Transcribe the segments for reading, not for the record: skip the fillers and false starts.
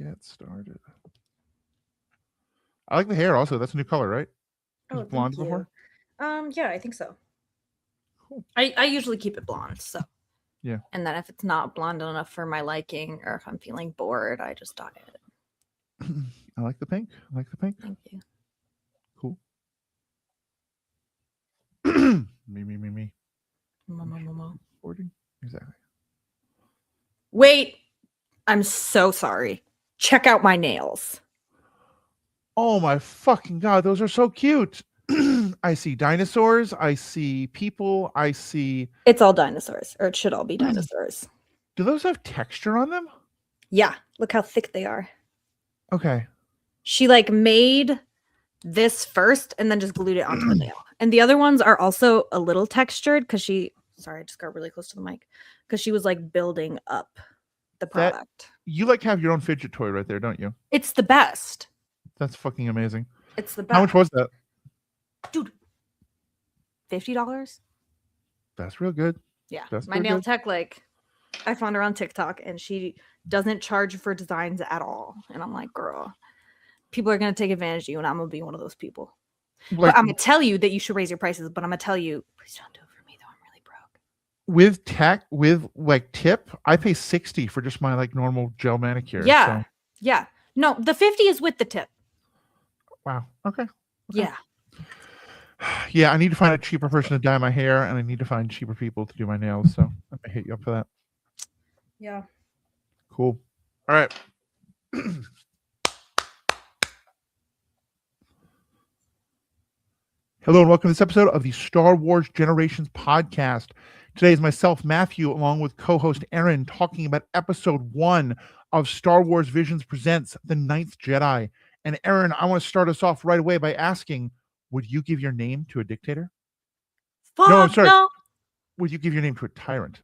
get started. I like the hair also. That's a new color, right? It was Oh, blonde thank you. before? Yeah, I think so. Cool. I usually keep it blonde, so. Yeah. And then if it's not blonde enough for my liking, or if I'm feeling bored, I just dye it. I like the pink. I like the pink. Thank you. Cool. Me. Mama. 40. Exactly. Wait, I'm so sorry. Check out my nails. Oh my fucking god, those are so cute. I see dinosaurs. I see people. I see. It's all dinosaurs, or it should all be dinosaurs. Do those have texture on them? Yeah, look how thick they are. Okay. She like made this first and then just glued it onto the nail. And the other ones are also a little textured because sorry, I just got really close to the mic. Because she was like building up the product. You like have your own fidget toy right there, don't you? It's the best. That's fucking amazing. It's the best. How much was that? Dude, $50? That's real good. Yeah. That's my real nail good. tech, like, I found her on TikTok and she doesn't charge for designs at all. And I'm like, girl, people are going to take advantage of you and I'm going to be one of those people. Like, but I'm going to tell you that you should raise your prices, but I'm going to tell you, please don't do it for me though. I'm really broke. With tech, with like tip, I pay $60 for just my like normal gel manicure. Yeah. So. Yeah. No, the $50 is with the tip. Wow. Okay. Yeah. Yeah, I need to find a cheaper person to dye my hair, and I need to find cheaper people to do my nails. So I may hit you up for that. Yeah. Cool. All right. Hello and welcome to this episode of the Star Wars Generations podcast. Today is myself, Matthew, along with co-host Aaron, talking about episode 1 of Star Wars Visions Presents The Ninth Jedi. And Aaron, I want to start us off right away by asking, would you give your name to a dictator? Fuck, no, I'm sorry. No. Would you give your name to a tyrant?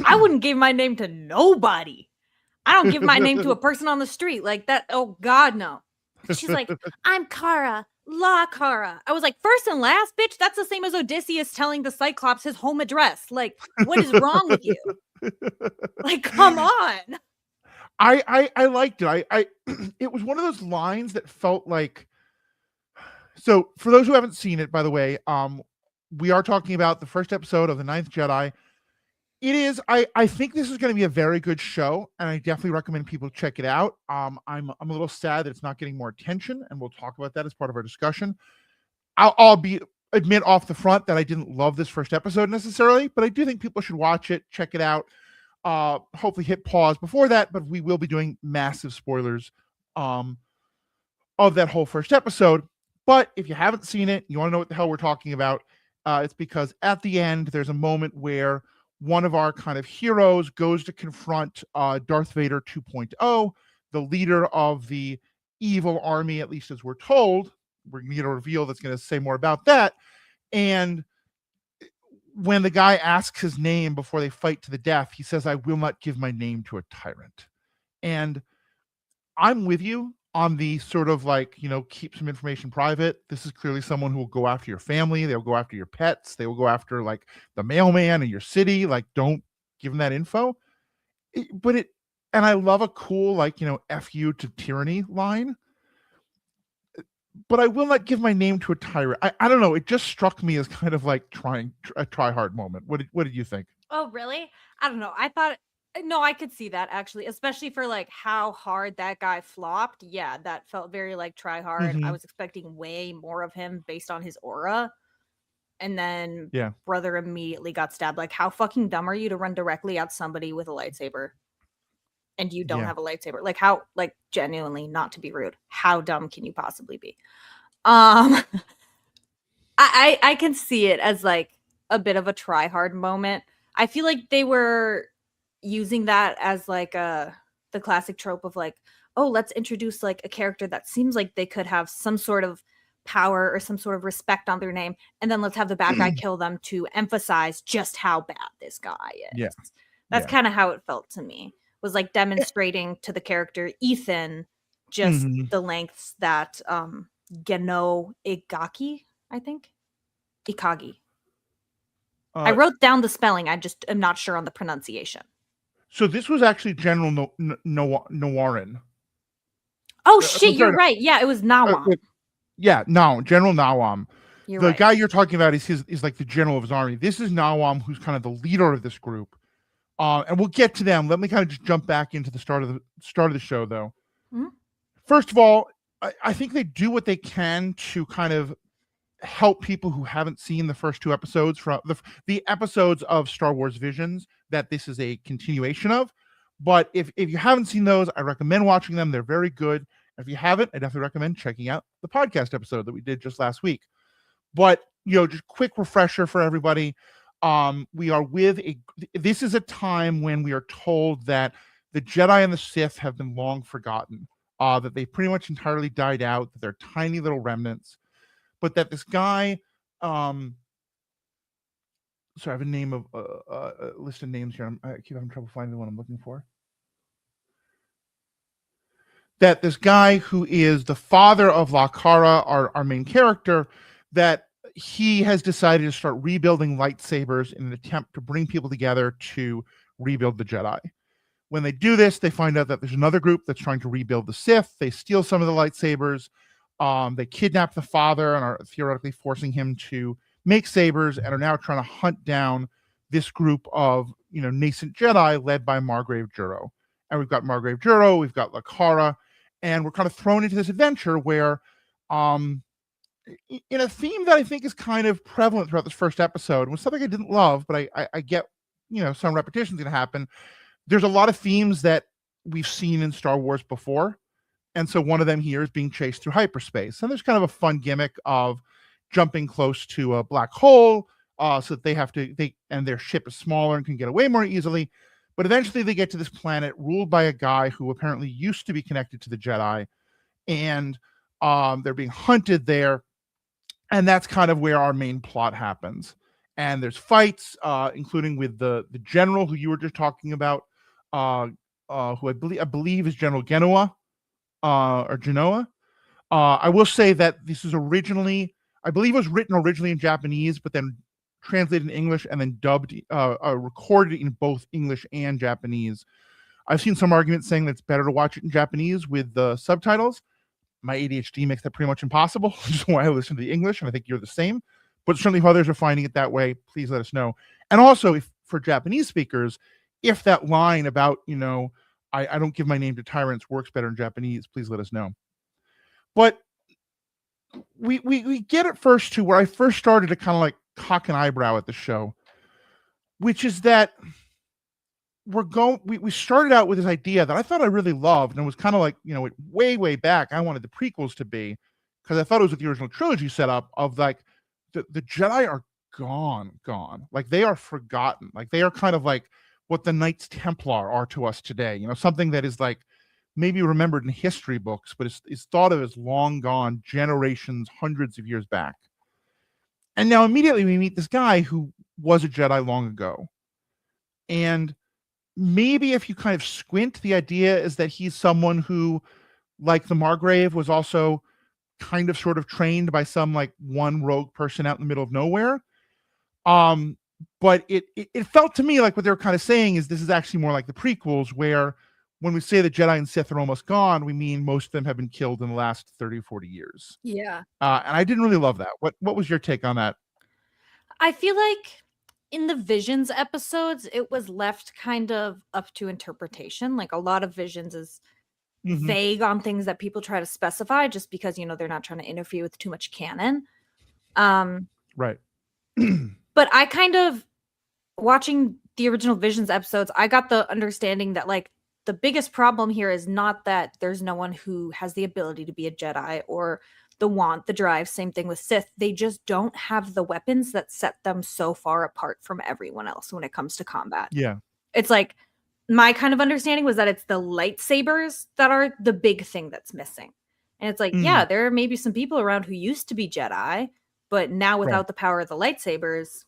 I wouldn't give my name to nobody. I don't give my name to a person on the street like that. Oh, God, no. She's like, I'm Kara, La Kara. I was like, first and last, bitch, that's the same as Odysseus telling the Cyclops his home address. Like, what is wrong with you? Like, come on. I liked it. I it was one of those lines that felt like. So for those who haven't seen it, by the way, we are talking about the first episode of The Ninth Jedi. It is. I think this is going to be a very good show, and I definitely recommend people check it out. I'm a little sad that it's not getting more attention, and we'll talk about that as part of our discussion. I'll admit off the front that I didn't love this first episode necessarily, but I do think people should watch it, check it out. Hopefully hit pause before that, but we will be doing massive spoilers of that whole first episode. But if you haven't seen it, you want to know what the hell we're talking about, it's because at the end, there's a moment where one of our kind of heroes goes to confront Darth Vader 2.0, the leader of the evil army, at least as we're told. We're going to get a reveal that's going to say more about that. And when the guy asks his name before they fight to the death, he says, I will not give my name to a tyrant. And I'm with you on the sort of like, keep some information private. This is clearly someone who will go after your family. They'll go after your pets. They will go after like the mailman in your city. Like, don't give them that info. And I love a cool, like, F you to tyranny line. But I will not give my name to a tyrant. I don't know. It just struck me as kind of like a try hard moment. What did you think? Oh, really? I don't know. No, I could see that actually, especially for like how hard that guy flopped. Yeah, that felt very like try hard. Mm-hmm. I was expecting way more of him based on his aura. And then brother immediately got stabbed. Like, how fucking dumb are you to run directly at somebody with a lightsaber? And you don't have a lightsaber. Like, how, like, genuinely, not to be rude, how dumb can you possibly be? I can see it as like a bit of a try hard moment. I feel like they were using that as like the classic trope of like, oh, let's introduce like a character that seems like they could have some sort of power or some sort of respect on their name, and then let's have the bad guy kill them to emphasize just how bad this guy is. That's kind of how it felt to me. Was like demonstrating to the character Ethan just the lengths that Geno Igaki, I think. Ikagi. I wrote down the spelling. I am not sure on the pronunciation. So this was actually General Nawarin. Oh shit, you're sorry, right. Yeah, it was Nawam. yeah, no, General Nawam. You're The right. guy you're talking about is like the general of his army. This is Nawam, who's kind of the leader of this group. And we'll get to them. Let me kind of just jump back into the start of the show, though. Mhm. First of all, I think they do what they can to kind of help people who haven't seen the first two episodes from the episodes of Star Wars Visions that this is a continuation of. But if you haven't seen those, I recommend watching them. They're very good. If you haven't, I definitely recommend checking out the podcast episode that we did just last week. But just quick refresher for everybody. We are this is a time when we are told that the Jedi and the Sith have been long forgotten, that they pretty much entirely died out, that they're tiny little remnants, but that this guy, sorry, I have a name of a list of names here. I keep having trouble finding the one I'm looking for. That this guy who is the father of La Cara, our main character, that he has decided to start rebuilding lightsabers in an attempt to bring people together to rebuild the Jedi. When they do this, they find out that there's another group that's trying to rebuild the Sith. They steal some of the lightsabers. They kidnap the father and are theoretically forcing him to make sabers, and are now trying to hunt down this group of nascent Jedi led by Margrave Juro. And we've got Margrave Juro, we've got La Cara, and we're kind of thrown into this adventure where, in a theme that I think is kind of prevalent throughout this first episode, was something I didn't love, but I get some repetition is going to happen. There's a lot of themes that we've seen in Star Wars before. And so one of them here is being chased through hyperspace. And there's kind of a fun gimmick of jumping close to a black hole, so that and their ship is smaller and can get away more easily. But eventually they get to this planet ruled by a guy who apparently used to be connected to the Jedi. And they're being hunted there. And that's kind of where our main plot happens. And there's fights, including with the general who you were just talking about, who I believe is General Genoa, or Genoa. I will say that this is I believe it was written originally in Japanese, but then translated in English and then dubbed, recorded in both English and Japanese. I've seen some arguments saying that it's better to watch it in Japanese with the subtitles. My ADHD makes that pretty much impossible, which is why I listen to the English, and I think you're the same. But certainly if others are finding it that way, please let us know. And also, if for Japanese speakers, if that line about, I don't give my name to tyrants works better in Japanese, please let us know. But we get it first to where I first started to kind of like cock an eyebrow at the show, which is that we started out with this idea that I thought I really loved, and it was kind of like, way back, I wanted the prequels to be, because I thought it was what the original trilogy set up, of like the Jedi are gone. Like they are forgotten. Like they are kind of like what the Knights Templar are to us today, something that is like maybe remembered in history books, but is thought of as long gone, generations, hundreds of years back. And now immediately we meet this guy who was a Jedi long ago. And maybe if you kind of squint, the idea is that he's someone who, like the Margrave, was also kind of sort of trained by some like one rogue person out in the middle of nowhere. But it felt to me like what they were kind of saying is this is actually more like the prequels, where when we say the Jedi and Sith are almost gone, we mean most of them have been killed in the last 30 or 40 years. Yeah. And I didn't really love that. What was your take on that? I feel like in the Visions episodes, it was left kind of up to interpretation. Like a lot of Visions is vague on things that people try to specify just because, they're not trying to interfere with too much canon. Right. But I kind of, watching the original Visions episodes, I got the understanding that like the biggest problem here is not that there's no one who has the ability to be a Jedi or the want, the drive, same thing with Sith. They just don't have the weapons that set them so far apart from everyone else when it comes to combat. Yeah. It's like, my kind of understanding was that it's the lightsabers that are the big thing that's missing. And it's like, yeah, there are maybe some people around who used to be Jedi, but now without the power of the lightsabers,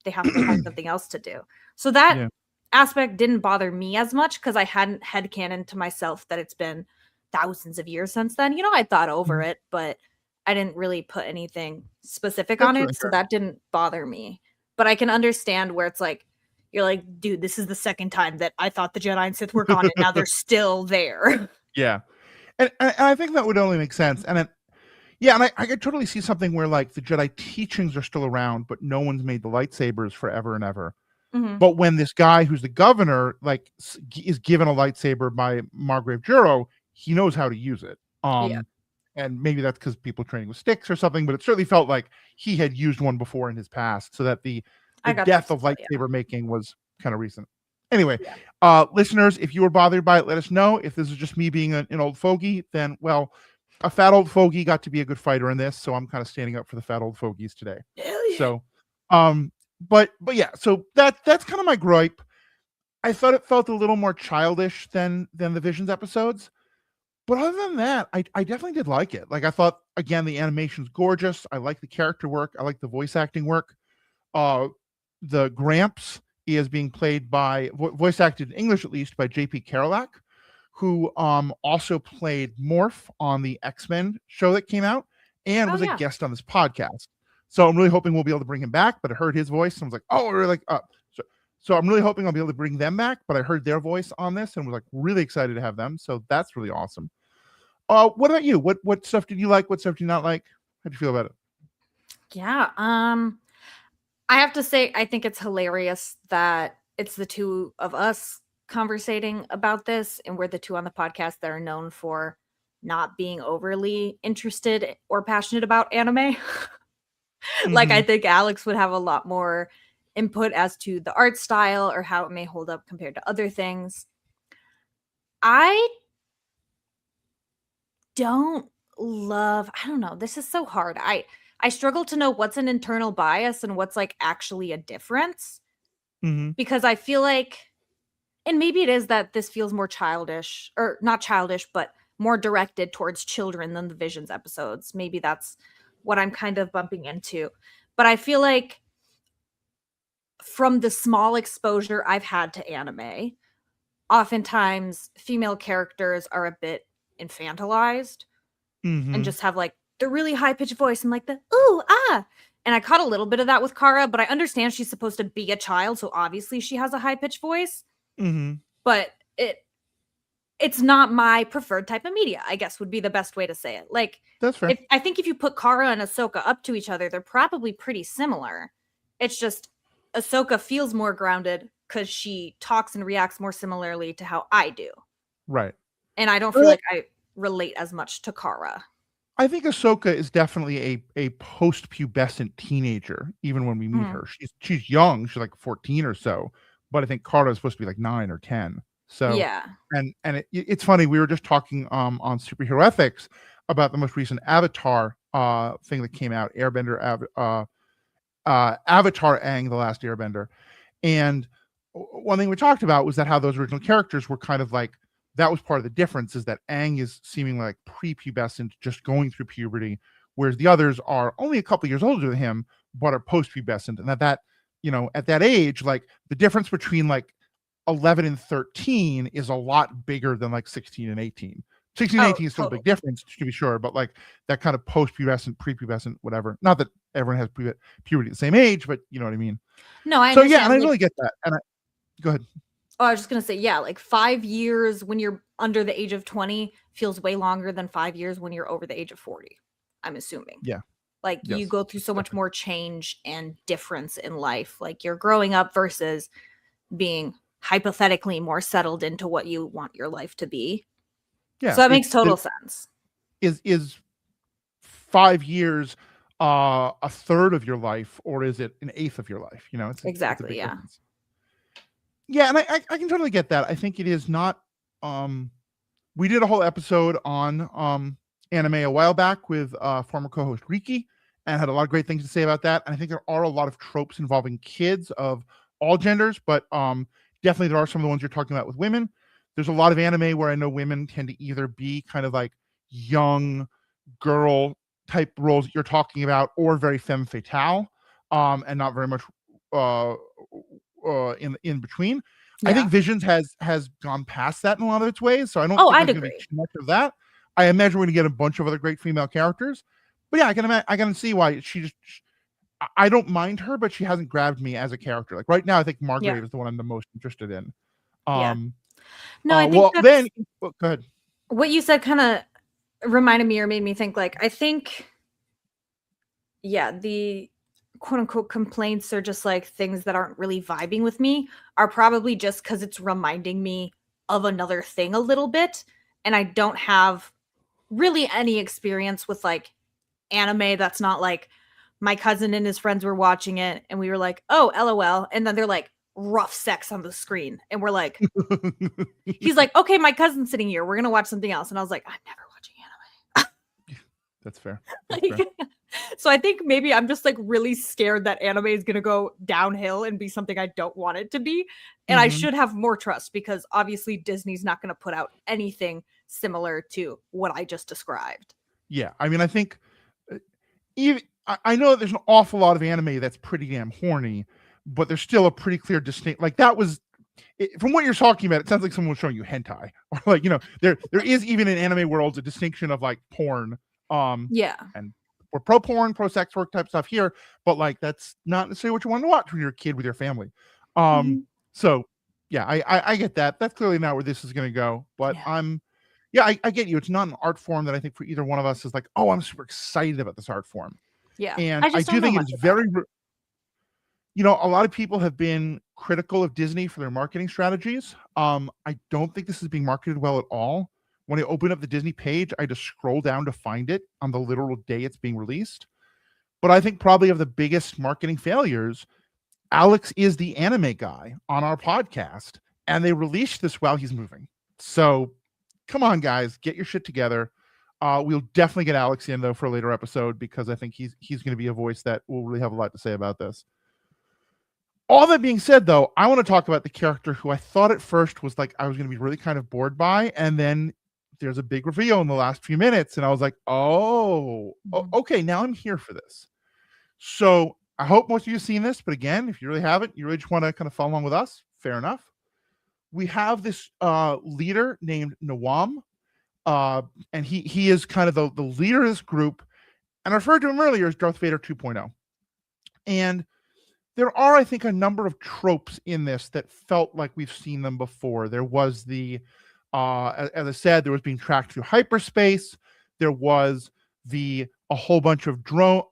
they have to find something else to do. So that aspect didn't bother me as much because I hadn't headcanoned to myself that it's been thousands of years since then. I thought over it, but I didn't really put anything specific on it. So that didn't bother me. But I can understand where it's like, you're like, dude, this is the second time that I thought the Jedi and Sith were gone and now they're still there. Yeah. and I think that would only make sense. And I could totally see something where like the Jedi teachings are still around, but no one's made the lightsabers forever and ever. Mhm. But when this guy who's the governor like is given a lightsaber by Margrave Juro, he knows how to use it. Yeah, And maybe that's because people training with sticks or something, but it certainly felt like he had used one before in his past, so that the I got death this. of Yeah. lightsaber making was kind of recent. Anyway, Yeah. listeners, if you were bothered by it, let us know. If this is just me being an old fogey, then well, a fat old fogey got to be a good fighter in this, so I'm kind of standing up for the fat old fogies today. Hell yeah. So, but yeah, so that's kind of my gripe. I thought it felt a little more childish than the Visions episodes. But other than that, I definitely did like it. Like I thought, again, the animation's gorgeous. I like the character work. I like the voice acting work. The Gramps is being played by voice acted in English, at least, by J.P. Kerouac, who also played Morph on the X-Men show that came out and was a guest on this podcast. So I'm really hoping we'll be able to bring him back. But I heard his voice and I was like, oh, we're like, so I'm really hoping I'll be able to bring them back. But I heard their voice on this and was like really excited to have them. So that's really awesome. What about you? What stuff did you like? What stuff did you not like? How do you feel about it? Yeah. I have to say, I think it's hilarious that it's the two of us conversating about this, and we're the two on the podcast that are known for not being overly interested or passionate about anime. Like, I think Alex would have a lot more input as to the art style or how it may hold up compared to other things. I don't I don't know. This is so hard. I struggle to know what's an internal bias and what's like actually a difference, because I feel like, and maybe it is that this feels more childish, or not childish, but more directed towards children than the Visions episodes. Maybe that's what I'm kind of bumping into. But I feel like from the small exposure I've had to anime, oftentimes female characters are a bit infantilized and just have like the really high pitched voice and like the ooh ah. And I caught a little bit of that with Kara, but I understand she's supposed to be a child, so obviously she has a high pitched voice. But it's not my preferred type of media, I guess would be the best way to say it. Like, that's fair. I think if you put Kara and Ahsoka up to each other, they're probably pretty similar. It's just Ahsoka feels more grounded because she talks and reacts more similarly to how I do. Right. And I don't feel like I relate as much to Kara. I think Ahsoka is definitely a post-pubescent teenager, even when we meet her. She's young, she's like 14 or so, but I think Kara is supposed to be like 9 or 10. So yeah. And it's funny, we were just talking on Superhero Ethics about the most recent Avatar thing that came out, Avatar Aang, The Last Airbender. And one thing we talked about was that how those original characters were kind of like, that was part of the difference, is that Aang is seeming like prepubescent, just going through puberty, whereas the others are only a couple years older than him, but are postpubescent. And that, at that age, like the difference between like 11 and 13 is a lot bigger than like 16 and 18. 16 and 18 is still a big difference, to be sure, but like that kind of postpubescent, prepubescent, whatever. Not that everyone has puberty at the same age, but you know what I mean. No, I understand. Yeah, and I really get that. And go ahead. Oh, I was just gonna say, yeah, like 5 years when you're under the age of 20 feels way longer than 5 years when you're over the age of 40. I'm assuming. Yeah. Like you go through so much more change and difference in life. Like you're growing up versus being hypothetically more settled into what you want your life to be. Yeah. So that makes total sense. Is 5 years a third of your life, or is it an eighth of your life? It's exactly, yeah. Difference. Yeah, and I can totally get that. I think it is not. We did a whole episode on anime a while back with former co-host Riki, and had a lot of great things to say about that. And I think there are a lot of tropes involving kids of all genders, but definitely there are some of the ones you're talking about with women. There's a lot of anime where I know women tend to either be kind of like young girl type roles that you're talking about, or very femme fatale, and not very much in between. Yeah. I think Visions has gone past that in a lot of its ways, so I don't think there's going to be too much of that. I imagine we're going to get a bunch of other great female characters, but yeah, I can see why I don't mind her, but she hasn't grabbed me as a character. Like right now, I think Margrave is the one I'm the most interested in. No, I think go ahead. what you said kind of reminded me or made me think, like, I think, yeah, the quote unquote complaints, or just like things that aren't really vibing with me, are probably just because it's reminding me of another thing a little bit. And I don't have really any experience with like anime that's not like my cousin and his friends were watching it and we were like, oh, LOL. And then they're like, rough sex on the screen. And we're like, he's like, okay, my cousin's sitting here. We're going to watch something else. And I was like, I'm never watching That's fair. That's anime. fair. Like, so I think maybe I'm just like really scared that anime is going to go downhill and be something I don't want it to be. And I Mhm. should have more trust because obviously Disney's not going to put out anything similar to what I just described. Yeah, I mean, I think even I know that there's an awful lot of anime that's pretty damn horny, but there's still a pretty clear distinct. Like that was from what you're talking about. It sounds like someone was showing you hentai, or like there is even in anime worlds a distinction of like porn, Yeah. and we're pro porn, pro sex work type stuff here, but like that's not necessarily what you want to watch when you're a kid with your family. Um, Mhm. so yeah, I get that. That's clearly not where this is going to go, but Yeah. yeah, I get you. It's not an art form that I think for either one of us is like, oh, I'm super excited about this art form. Yeah. And I I just do don't know think it much is about very, it. a lot of people have been critical of Disney for their marketing strategies. I don't think this is being marketed well at all. When I open up the Disney page, I just scroll down to find it on the literal day it's being released. But I think probably of the biggest marketing failures, Alex is the anime guy on our podcast, and they released this while he's moving. So come on, guys, get your shit together. We'll definitely get Alex in though for a later episode because I think he's going to be a voice that will really have a lot to say about this. All that being said, though, I want to talk about the character who I thought at first was like I was going to be really kind of bored by, and then there's a big reveal in the last few minutes, and I was like, Mhm. okay, now I'm here for this. So I hope most of you have seen this, but again, if you really haven't, you really just want to kind of follow along with us, fair enough. We have this leader named Nawam, uh, and he is kind of the leader of this group, and I referred to him earlier as Darth Vader 2.0. And there are, I think, a number of tropes in this that felt like we've seen them before. There was as I said, there was being tracked through hyperspace. There was a whole bunch of drones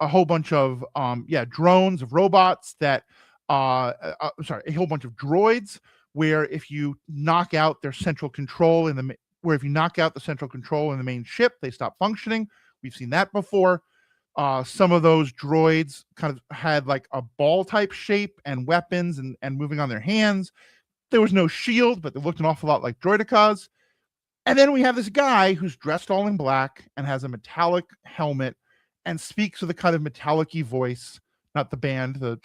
of robots that, sorry, a whole bunch of droids where if you knock out their central control where if you knock out the central control in the main ship, they stop functioning. We've seen that before. Some of those droids kind of had like a ball type shape and weapons and moving on their hands. There was no shield, but they looked an awful lot like droidicas. And then we have this guy who's dressed all in black and has a metallic helmet and speaks with a kind of metallic-y voice, not the band, the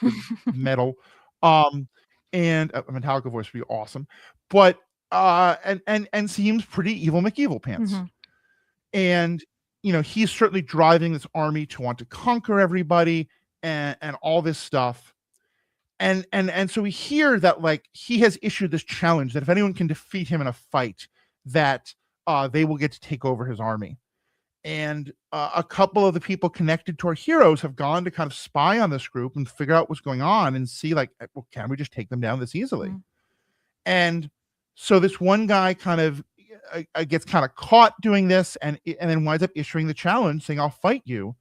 metal. Um, and a Metallica voice would be awesome. But and seems pretty evil McEvil pants. Mhm. And he's certainly driving this army to want to conquer everybody and all this stuff. And so we hear that like he has issued this challenge that if anyone can defeat him in a fight, that they will get to take over his army. And a couple of the people connected to our heroes have gone to kind of spy on this group and figure out what's going on and see like, well, can we just take them down this easily? Mhm. And so this one guy kind of gets kind of caught doing this and then winds up issuing the challenge saying, I'll fight you.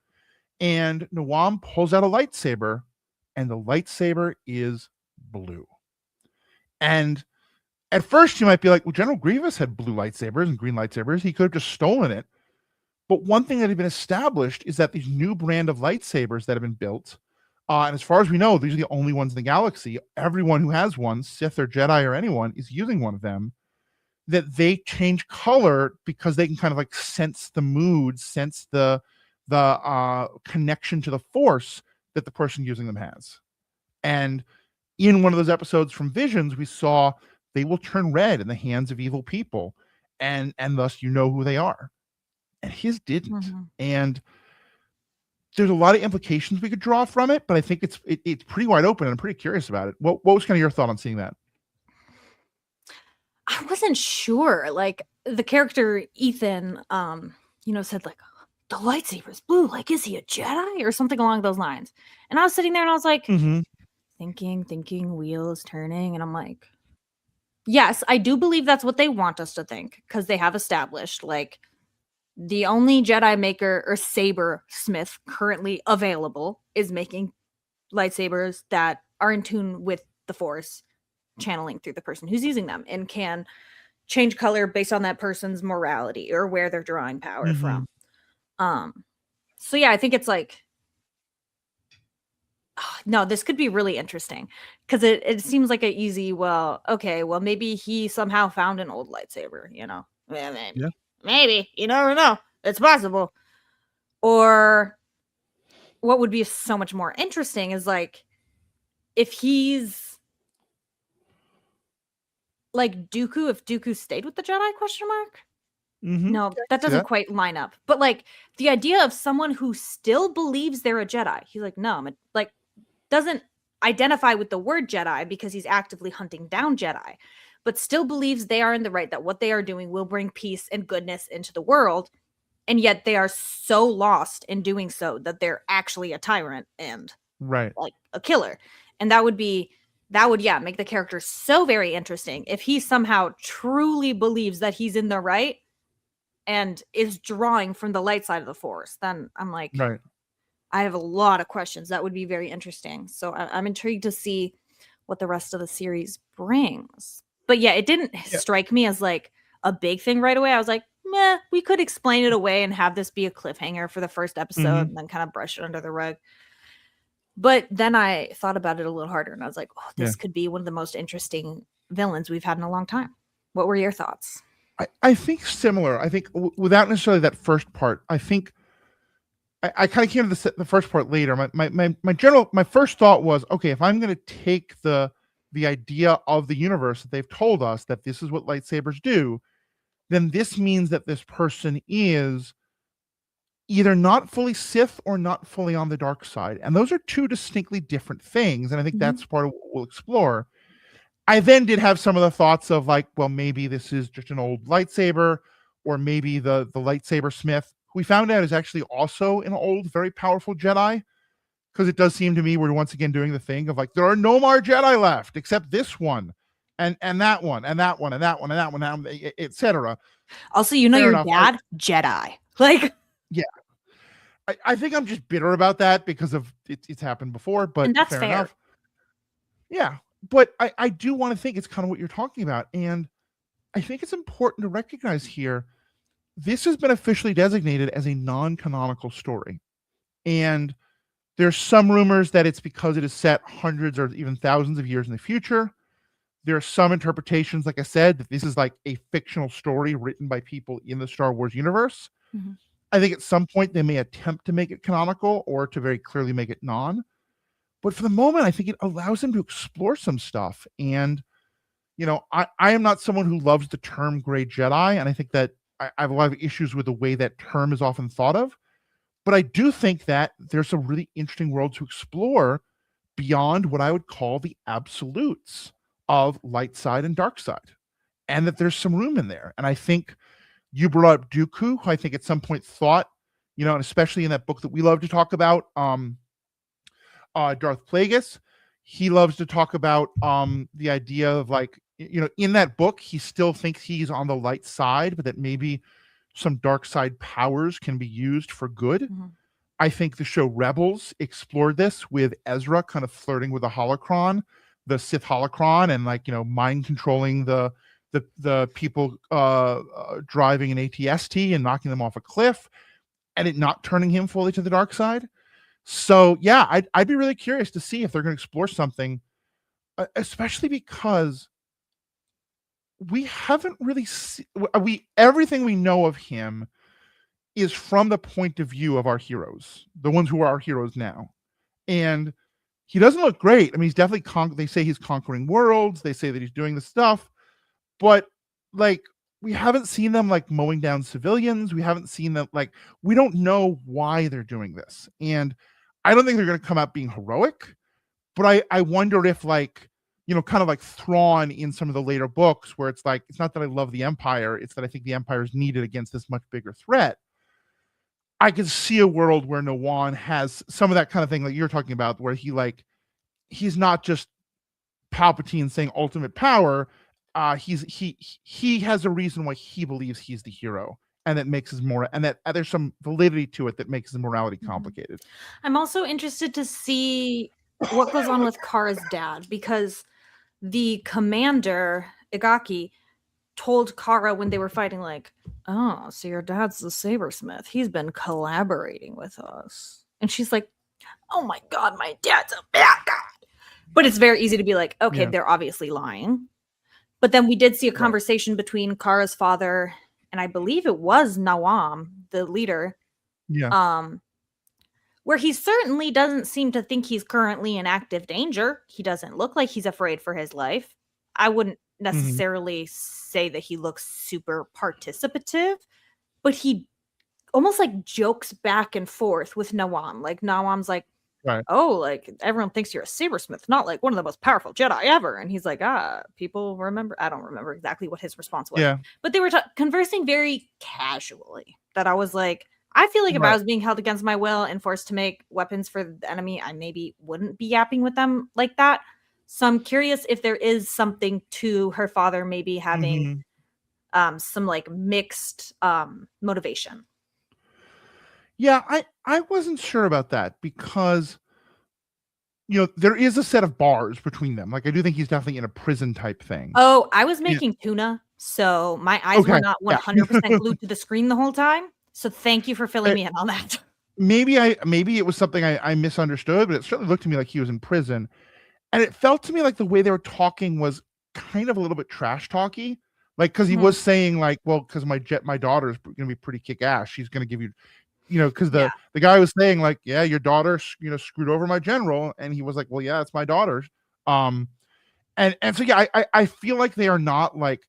And Nawam pulls out a lightsaber, and the lightsaber is blue. And at first you might be like, well, General Grievous had blue lightsabers and green lightsabers. He could have just stolen it. But one thing that had been established is that these new brand of lightsabers that have been built, and as far as we know, these are the only ones in the galaxy. Everyone who has one, Sith or Jedi or anyone, is using one of them. That they change color because they can kind of like sense the mood, sense the connection to the Force that the person using them has. And in one of those episodes from Visions, we saw they will turn red in the hands of evil people, and thus you know who they are. And his didn't. Mhm. And there's a lot of implications we could draw from it, but I think it's pretty wide open, and I'm pretty curious about it. What was kind of your thought on seeing that? I wasn't sure. Like the character Ethan, said like the lightsaber's blue. Like, is he a Jedi or something along those lines? And I was sitting there and I was like, Mm-hmm. thinking, wheels turning, and I'm like, yes, I do believe that's what they want us to think because they have established like the only Jedi maker or saber smith currently available is making lightsabers that are in tune with the Force, channeling through the person who's using them, and can change color based on that person's morality or where they're drawing power Mhm. from. So yeah, I think it's like, no, this could be really interesting because it seems like an easy, well, okay, well, maybe he somehow found an old lightsaber, you know? Well, Yeah. maybe, you never know. It's possible. Or what would be so much more interesting is like if he's like Dooku, if Dooku stayed with the Jedi, question mark? Mhm. No, Yeah, I can that see doesn't that. quite line up. But like the idea of someone who still believes they're a Jedi, he's like, no, I'm like doesn't identify with the word Jedi because he's actively hunting down Jedi, but still believes they are in the right, that what they are doing will bring peace and goodness into the world. And yet they are so lost in doing so that they're actually a tyrant and Right. like a killer. And that would, yeah, make the character so very interesting if he somehow truly believes that he's in the right and is drawing from the light side of the Force. Then I'm like, Right. I have a lot of questions. That would be very interesting. So I'm intrigued to see what the rest of the series brings. But yeah, it didn't Yeah. strike me as like a big thing right away. I was like, meh, we could explain it away and have this be a cliffhanger for the first episode Mhm. and then kind of brush it under the rug. But then I thought about it a little harder and I was like, oh, Yeah. this could be one of the most interesting villains we've had in a long time. What were your thoughts? I think similar. I think without necessarily that first part, I think I kind of came to the first part later. My first thought was, okay, if I'm going to take the idea of the universe that they've told us that this is what lightsabers do, then this means that this person is either not fully Sith or not fully on the dark side. And those are two distinctly different things. And I think Mhm. that's part of what we'll explore. I then did have some of the thoughts of like, well, maybe this is just an old lightsaber, or maybe the lightsaber smith, who we found out is actually also an old, very powerful Jedi. Because it does seem to me we're once again doing the thing of like, there are no more Jedi left except this one, and that one, and that one, and that one, and that one, etc. Also, Fair your enough. dad, Jedi. Like, Yeah, I think I'm just bitter about that because of it's happened before, but and that's fair fair. enough. Yeah, but I do want to think it's kind of what you're talking about, and I think it's important to recognize here this has been officially designated as a non-canonical story, and there's some rumors that it's because it is set hundreds or even thousands of years in the future. There are some interpretations, like I said, that this is like a fictional story written by people in the Star Wars universe. Mhm. I think at some point they may attempt to make it canonical or to very clearly make it non. But for the moment, I think it allows them to explore some stuff. And, I am not someone who loves the term gray Jedi. And I think that I have a lot of issues with the way that term is often thought of. But I do think that there's a really interesting world to explore beyond what I would call the absolutes of light side and dark side. And that there's some room in there. And I think you brought up Dooku, who I think at some point thought, and especially in that book that we love to talk about, Darth Plagueis, he loves to talk about the idea of like, in that book, he still thinks he's on the light side, but that maybe some dark side powers can be used for good. Mhm. I think the show Rebels explored this with Ezra kind of flirting with the holocron, the Sith holocron, and like mind controlling the people driving an ATST and knocking them off a cliff, and it not turning him fully to the dark side. So yeah, I'd be really curious to see if they're going to explore something, especially because we haven't really we everything we know of him is from the point of view of our heroes, the ones who are our heroes now. And he doesn't look great. I mean, he's definitely they say he's conquering worlds. They say that he's doing the stuff, but like we haven't seen them like mowing down civilians. We haven't seen them like we don't know why they're doing this. And I don't think they're going to come out being heroic, but I wonder if like, kind of like Thrawn in some of the later books where it's like, it's not that I love the Empire, it's that I think the Empire is needed against this much bigger threat. I could see a world where Nawan has some of that kind of thing like you're talking about, where he's not just Palpatine saying ultimate power. He has a reason why he believes he's the hero, and that makes his more, and that there's some validity to it that makes his morality Mhm. complicated. I'm also interested to see what goes on with Kara's dad, because the commander, Igaki, told Kara when they were fighting, like, oh, so your dad's the sabersmith. He's been collaborating with us. And she's like, oh my God, my dad's a bad guy. But it's very easy to be like, okay, Yeah. they're obviously lying. But then we did see a Right. conversation between Kara's father and I believe it was Nawam, the leader, Yeah. where he certainly doesn't seem to think he's currently in active danger. He doesn't look like he's afraid for his life. I wouldn't Mhm. necessarily say that he looks super participative, but he almost like jokes back and forth with Nawam. Like Nawam's like, Right. oh, like everyone thinks you're a sabersmith, not like one of the most powerful Jedi ever. And he's like, people remember. I don't remember exactly what his response was, Yeah. but they were conversing very casually. That I was like, I feel like if I Right. was being held against my will and forced to make weapons for the enemy, I maybe wouldn't be yapping with them like that. So I'm curious if there is something to her father maybe having some like mixed motivation. Yeah, I wasn't sure about that because there is a set of bars between them. Like I do think he's definitely in a prison type thing. Oh, I was Yeah. making tuna, so my eyes Okay. were not Yeah. 100% glued to the screen the whole time. So thank you for filling me in on that. Maybe it was something I misunderstood, but it certainly looked to me like he was in prison. And it felt to me like the way they were talking was kind of a little bit trash talky. Like, because he was saying, like, well, because my daughter's gonna be pretty kick ass. She's gonna give you, because Yeah. the guy was saying, like, yeah, your daughter, screwed over my general, and he was like, well, yeah, it's my daughter's. And so yeah, I feel like they are not like,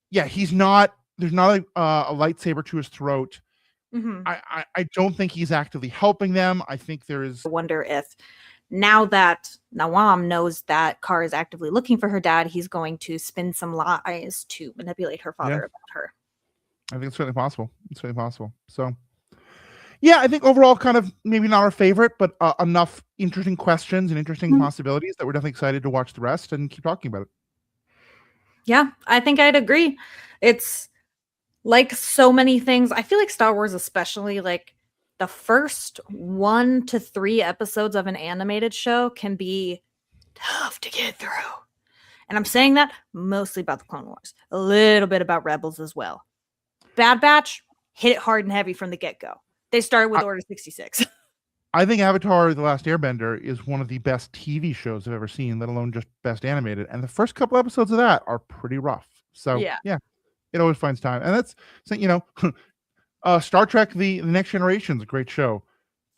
yeah, he's not. There's not a lightsaber to his throat. I don't think he's actively helping them. I think there is. I wonder if now that Nawam knows that Kar is actively looking for her dad, he's going to spin some lies to manipulate her father Yeah. about her. I think it's certainly possible. It's certainly possible. So, yeah, I think overall, kind of maybe not our favorite, but enough interesting questions and interesting possibilities that we're definitely excited to watch the rest and keep talking about it. Yeah, I think I'd agree. It's like so many things. I feel like Star Wars, especially, like the first 1 to 3 episodes of an animated show can be tough to get through. And I'm saying that mostly about the Clone Wars, a little bit about Rebels as well. Bad Batch hit it hard and heavy from the get-go. They started with Order 66. I think Avatar: The Last Airbender is one of the best TV shows I've ever seen, let alone just best animated. And the first couple episodes of that are pretty rough. So Yeah. it always finds time. And that's, Star Trek: The Next Generation is a great show.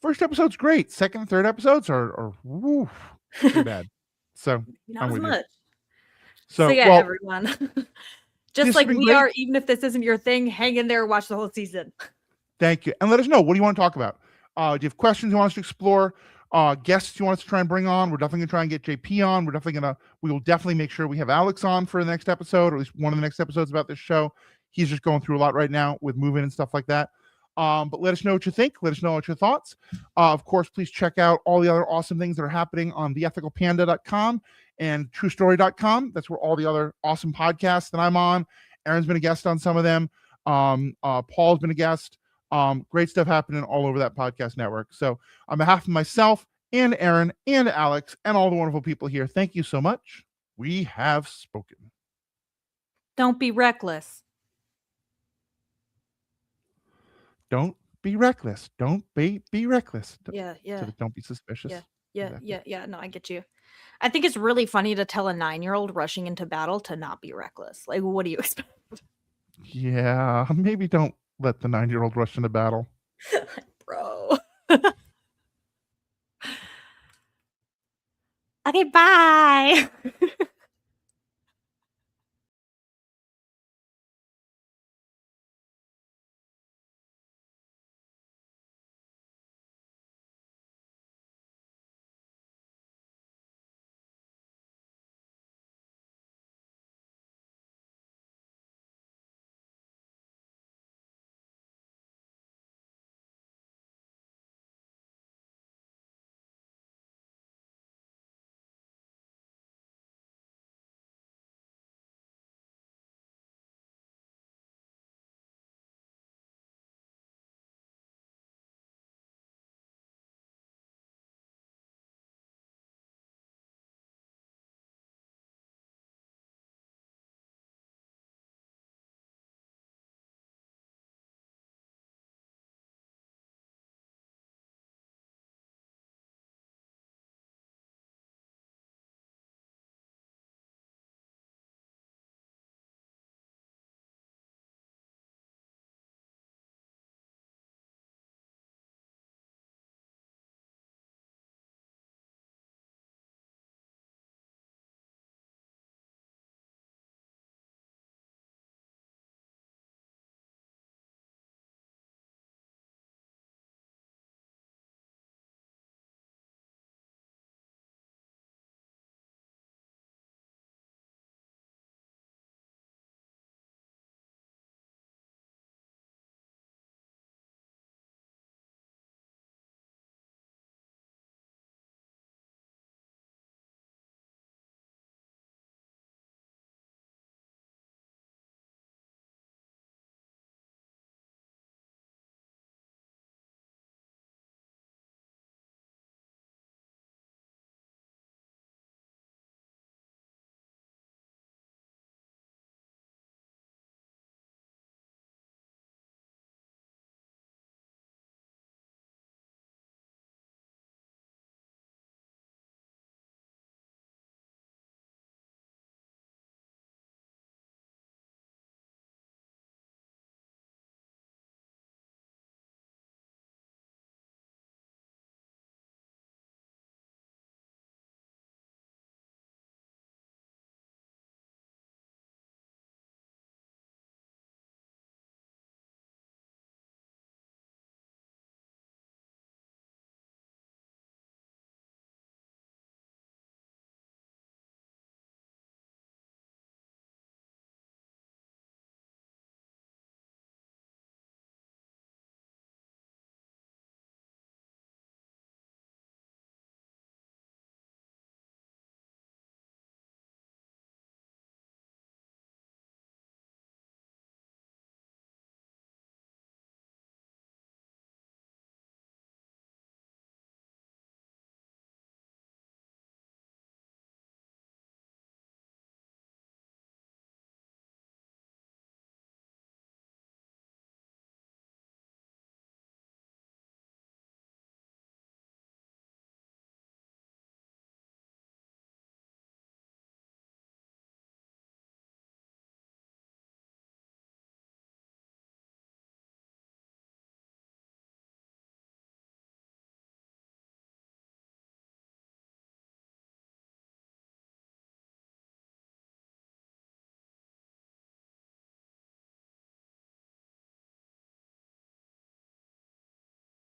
First episode's great. Second and third episodes are woof, pretty bad. So Not as much. So yeah, well, everyone. Just like we are, even if this isn't your thing, hang in there, watch the whole season. Thank you. And let us know, what do you want to talk about? Do you have questions you want us to explore? Guests you want us to try and bring on? We're definitely gonna try and get JP on. We will definitely make sure we have Alex on for the next episode, or at least one of the next episodes about this show. He's just going through a lot right now with moving and stuff like that. But let us know what you think. Let us know what your thoughts. Of course, please check out all the other awesome things that are happening on theethicalpanda.com and truestory.com. That's where all the other awesome podcasts that I'm on. Aaron's been a guest on some of them. Paul's been a guest. Great stuff happening all over that podcast network. So on behalf of myself and Aaron and Alex and all the wonderful people here, thank you so much. We have spoken. Don't be reckless. Don't be reckless. Don't be reckless. Yeah. So don't be suspicious. Yeah. No, I get you. I think it's really funny to tell a 9-year-old rushing into battle to not be reckless. Like, what do you expect? Yeah, maybe don't let the 9-year-old rush into battle. Bro. Okay, bye.